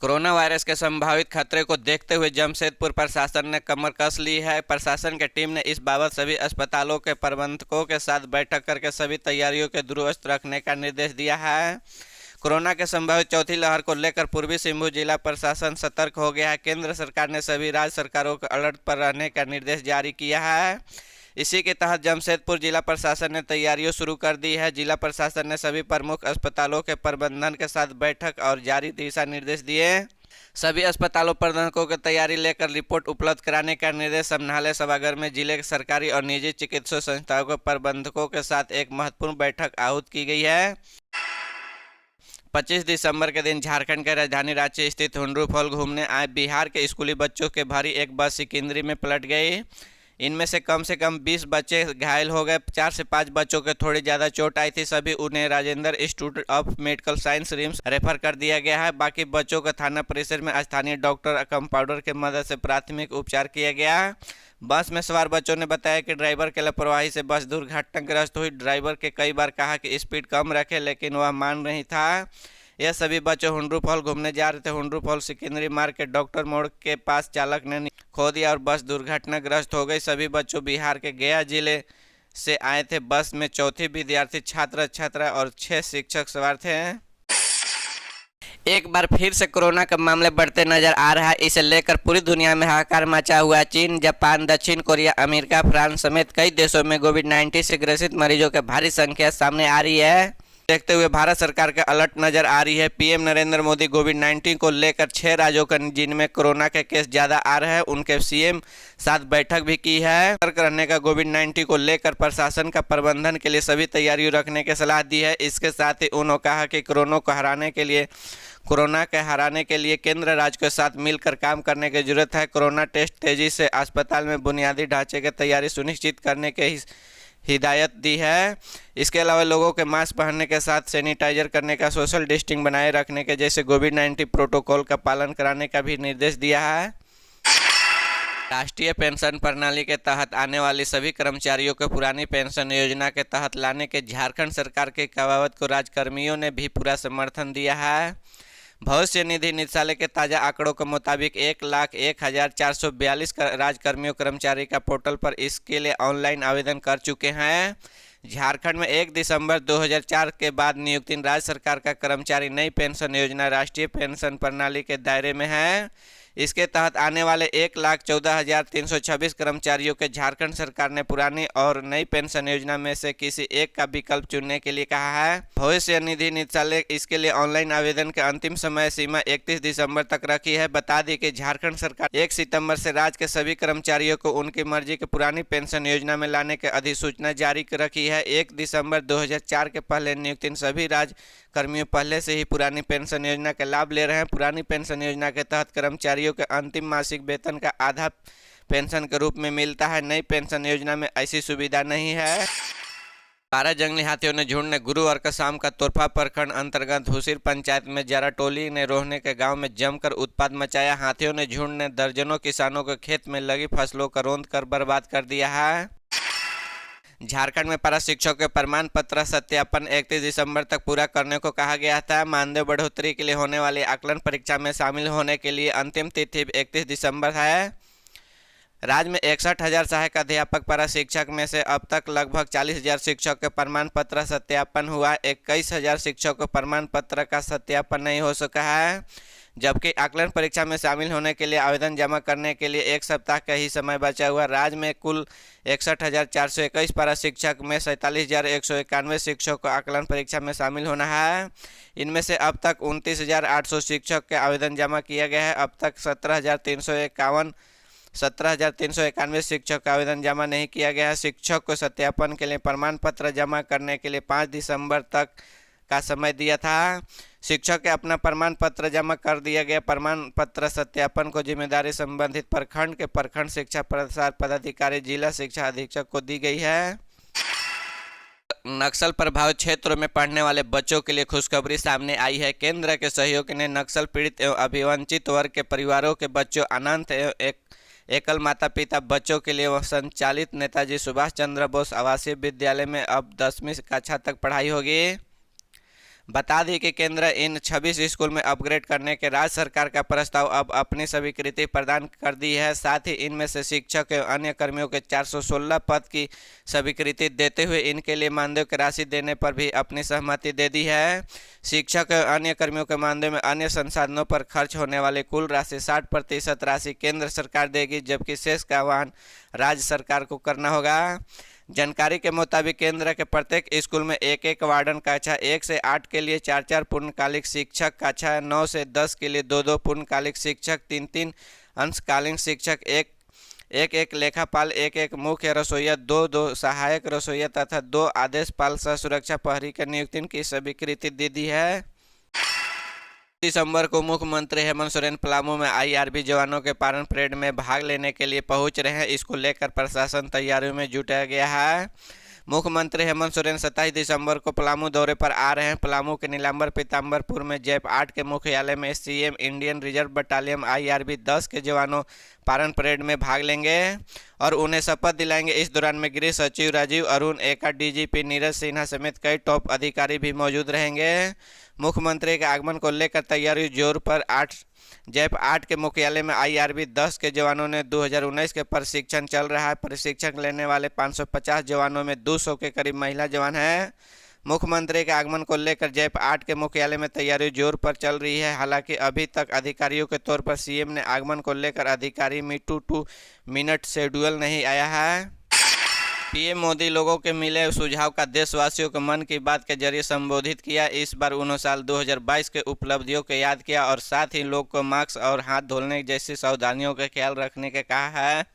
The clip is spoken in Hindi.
कोरोना वायरस के संभावित खतरे को देखते हुए जमशेदपुर प्रशासन ने कमर कस ली है। प्रशासन की टीम ने इस बाबत सभी अस्पतालों के प्रबंधकों के साथ बैठक करके सभी तैयारियों के दुरुस्त रखने का निर्देश दिया है। कोरोना के संभावित चौथी लहर को लेकर पूर्वी सिंहभूम जिला प्रशासन सतर्क हो गया है। केंद्र सरकार ने सभी राज्य सरकारों को अलर्ट पर रहने का निर्देश जारी किया है। इसी के तहत जमशेदपुर जिला प्रशासन ने तैयारियां शुरू कर दी है। जिला प्रशासन ने सभी प्रमुख अस्पतालों के प्रबंधन के साथ बैठक और जारी दिशा निर्देश दिए। सभी अस्पतालों प्रबंधकों की तैयारी लेकर रिपोर्ट उपलब्ध कराने का निर्देश समन्वय सभागार में जिले के सरकारी और निजी चिकित्सा संस्थाओं के प्रबंधकों के साथ एक महत्वपूर्ण बैठक आहूत की गई है। 25 दिसंबर के दिन झारखंड के राजधानी रांची स्थित हुंडरू फॉल घूमने आए बिहार के स्कूली बच्चों के भरी एक बस सिकिंदरी में पलट गई। इनमें से कम 20 बच्चे घायल हो गए। 4 से 5 बच्चों को थोड़ी ज़्यादा चोट आई थी। सभी उन्हें Rajendra institute of medical science RIMS refer कर दिया गया है। बाकी बच्चों को थाना परिसर में स्थानीय डॉक्टर और कंपाउंडर की मदद से प्राथमिक उपचार किया गया। बस में सवार बच्चों ने बताया कि ड्राइवर के लापरवाही से बस दुर्घटनाग्रस्त हुई। ड्राइवर के कई बार कहा कि स्पीड कम रखे, लेकिन वह मान नहीं था। यह सभी बच्चे हुंडरू फॉल घूमने जा रहे थे। हुंडरू फॉल सिकिंदरी मार्ग के डॉक्टर मोड़ के पास चालक ने खो दिया और बस दुर्घटनाग्रस्त हो गई। सभी बच्चों बिहार के गया जिले से आए थे। बस में 4 विद्यार्थी छात्र छात्रा और 6 शिक्षक सवार थे। एक बार फिर से कोरोना के मामले बढ़ते नजर आ रहा है। इसे लेकर पूरी दुनिया में हाहाकार मचा हुआ है। चीन, जापान, दक्षिण कोरिया, अमेरिका, फ्रांस समेत कई देशों में कोविड-19 से ग्रसित मरीजों की भारी संख्या सामने आ रही है। देखते हुए भारत सरकार का अलर्ट नजर आ रही है। पीएम नरेंद्र मोदी कोविड-19 को लेकर 6 राज्यों का जिनमें कोरोना के केस ज्यादा आ रहे हैं उनके सीएम साथ बैठक भी की है। सतर्क रहने का कोविड-19 को लेकर प्रशासन का प्रबंधन के लिए सभी तैयारियों रखने की सलाह दी है। इसके साथ ही उन्होंने कहा कि कोरोना के हराने के लिए केंद्र राज्य के साथ मिलकर काम करने की जरूरत है। कोरोना टेस्ट तेजी से अस्पताल में बुनियादी ढांचे की तैयारी सुनिश्चित करने के हिदायत दी है। इसके अलावा लोगों के मास्क पहनने के साथ सैनिटाइजर करने का, सोशल डिस्टेंसिंग बनाए रखने के जैसे कोविड-19 प्रोटोकॉल का पालन कराने का भी निर्देश दिया है। राष्ट्रीय पेंशन प्रणाली के तहत आने वाली सभी कर्मचारियों को पुरानी पेंशन योजना के तहत लाने के झारखंड सरकार के कवायद को राज्यकर्मियों ने भी पूरा समर्थन दिया है। भविष्य निधि निदेशालय के ताज़ा आंकड़ों के मुताबिक 1,01,442 राज्यकर्मियों कर्मचारी का पोर्टल पर इसके लिए ऑनलाइन आवेदन कर चुके हैं। झारखंड में 1 दिसंबर 2004 के बाद नियुक्त राज्य सरकार का कर्मचारी नई पेंशन योजना राष्ट्रीय पेंशन प्रणाली के दायरे में है। इसके तहत आने वाले 1,14,326 कर्मचारियों के झारखंड सरकार ने पुरानी और नई पेंशन योजना में से किसी एक का विकल्प चुनने के लिए कहा है। भविष्य निधि निदेशालय इसके लिए ऑनलाइन आवेदन के अंतिम समय सीमा 31 दिसंबर तक रखी है। बता दें कि झारखंड सरकार 1 सितंबर से राज्य के सभी कर्मचारियों को उनकी मर्जी के पुरानी पेंशन योजना में लाने की अधिसूचना जारी रखी है। 1 दिसंबर 2004 के पहले नियुक्त सभी राज्य कर्मियों पहले से ही पुरानी पेंशन योजना का लाभ ले रहे हैं। पुरानी पेंशन योजना के तहत कर्मचारियों के अंतिम मासिक वेतन का आधा पेंशन के रूप में मिलता है। नई पेंशन योजना में ऐसी सुविधा नहीं है। 12 जंगली हाथियों ने झुंड ने गुरुवार का शाम का तोरफा प्रखंड अंतर्गत हुसिर पंचायत में जरा टोली ने रोहने के गांव में जमकर उत्पात मचाया। हाथियों ने झुंड ने दर्जनों किसानों के खेत में लगी फसलों को रौंद कर बर्बाद कर दिया है। झारखंड में पारा शिक्षकों के प्रमाण पत्र सत्यापन 31 दिसंबर तक पूरा करने को कहा गया था। मानदेय बढ़ोतरी के लिए होने वाली आकलन परीक्षा में शामिल होने के लिए अंतिम तिथि 31 दिसंबर है। राज्य में 61,000 सहायक अध्यापक पारा शिक्षक में से अब तक लगभग 40,000 शिक्षक के प्रमाण पत्र सत्यापन हुआ। 21,000 शिक्षकों के प्रमाण पत्र का सत्यापन नहीं हो सका है, जबकि आकलन परीक्षा में शामिल होने के लिए आवेदन जमा करने के लिए 1 सप्ताह का ही समय बचा हुआ। राज्य में कुल 61,421 पारा शिक्षक में 47,191 शिक्षकों को आकलन परीक्षा में शामिल होना है। इनमें से अब तक 29,800 शिक्षक के आवेदन जमा किया गया है। अब तक 17,391 शिक्षक का आवेदन जमा नहीं किया गया है। शिक्षक को सत्यापन के लिए प्रमाण पत्र जमा करने के लिए 5 दिसंबर तक का समय दिया था। शिक्षक के अपना प्रमाण पत्र जमा कर दिया गया। प्रमाण पत्र सत्यापन को जिम्मेदारी संबंधित प्रखंड के प्रखंड शिक्षा प्रसार पदाधिकारी जिला शिक्षा अधीक्षक को दी गई है। नक्सल प्रभावित क्षेत्रों में पढ़ने वाले बच्चों के लिए खुशखबरी सामने आई है। केंद्र के सहयोग ने नक्सल पीड़ित एवं अभिवंचित वर्ग के परिवारों के बच्चों, अनाथ एवं एकल माता पिता बच्चों के लिए संचालित नेताजी सुभाष चंद्र बोस आवासीय विद्यालय में अब 10वीं कक्षा तक पढ़ाई होगी। बता दें कि केंद्र इन 26 स्कूल में अपग्रेड करने के राज्य सरकार का प्रस्ताव अब अपनी स्वीकृति प्रदान कर दी है। साथ ही इनमें से शिक्षक एवं अन्य कर्मियों के 416 पद की स्वीकृति देते हुए इनके लिए मानदेय की राशि देने पर भी अपनी सहमति दे दी है। शिक्षक एवं अन्य कर्मियों के मानदेय में अन्य संसाधनों पर खर्च होने वाली कुल राशि 60% राशि केंद्र सरकार देगी, जबकि शेष का वहन राज्य सरकार को करना होगा। जानकारी के मुताबिक केंद्र के प्रत्येक स्कूल में एक एक वार्डन, कक्षा 1 से 8 के लिए 4 पूर्णकालिक शिक्षक, कक्षा 9 से 10 के लिए 2 पूर्णकालिक शिक्षक, 3 अंशकालीन शिक्षक, एक लेखापाल, एक मुख्य रसोइया, 2 सहायक रसोइया तथा 2 आदेशपाल सह सुरक्षा प्रहरी की नियुक्ति की स्वीकृति दे दी है। दिसंबर को मुख्यमंत्री हेमंत सोरेन पलामू में IRB जवानों के पारण परेड में भाग लेने के लिए पहुंच रहे हैं। इसको लेकर प्रशासन तैयारियों में जुटा गया है। मुख्यमंत्री हेमंत सोरेन 27 दिसंबर को पलामू दौरे पर आ रहे हैं। पलामू के नीलांबर पीताम्बरपुर में जैप 8 के मुख्यालय में CM Indian reserve battalion IRB 10 के जवानों पारण परेड में भाग लेंगे और उन्हें शपथ दिलाएंगे। इस दौरान में गृह सचिव राजीव अरुण, एका DGP नीरज सिन्हा समेत कई टॉप अधिकारी भी मौजूद रहेंगे। मुख्यमंत्री के आगमन को लेकर तैयारी जोर पर। जैप 8 के मुख्यालय में IRB 10 के जवानों ने 2019 के प्रशिक्षण चल रहा है। प्रशिक्षण लेने वाले 550 जवानों में 200 के करीब महिला जवान हैं। मुख्यमंत्री के आगमन को लेकर जैप 8 के मुख्यालय में तैयारी जोर पर चल रही है। हालांकि अभी तक अधिकारियों के तौर पर CM ने आगमन को लेकर अधिकारी मीटू 2 मिनट शेड्यूल नहीं आया है। PM मोदी लोगों के मिले सुझाव का देशवासियों को मन की बात के जरिए संबोधित किया। इस बार उन्होंने साल 2022 के उपलब्धियों को याद किया और साथ ही लोग को मास्क और हाथ धोने जैसी सावधानियों का ख्याल रखने का कहा है।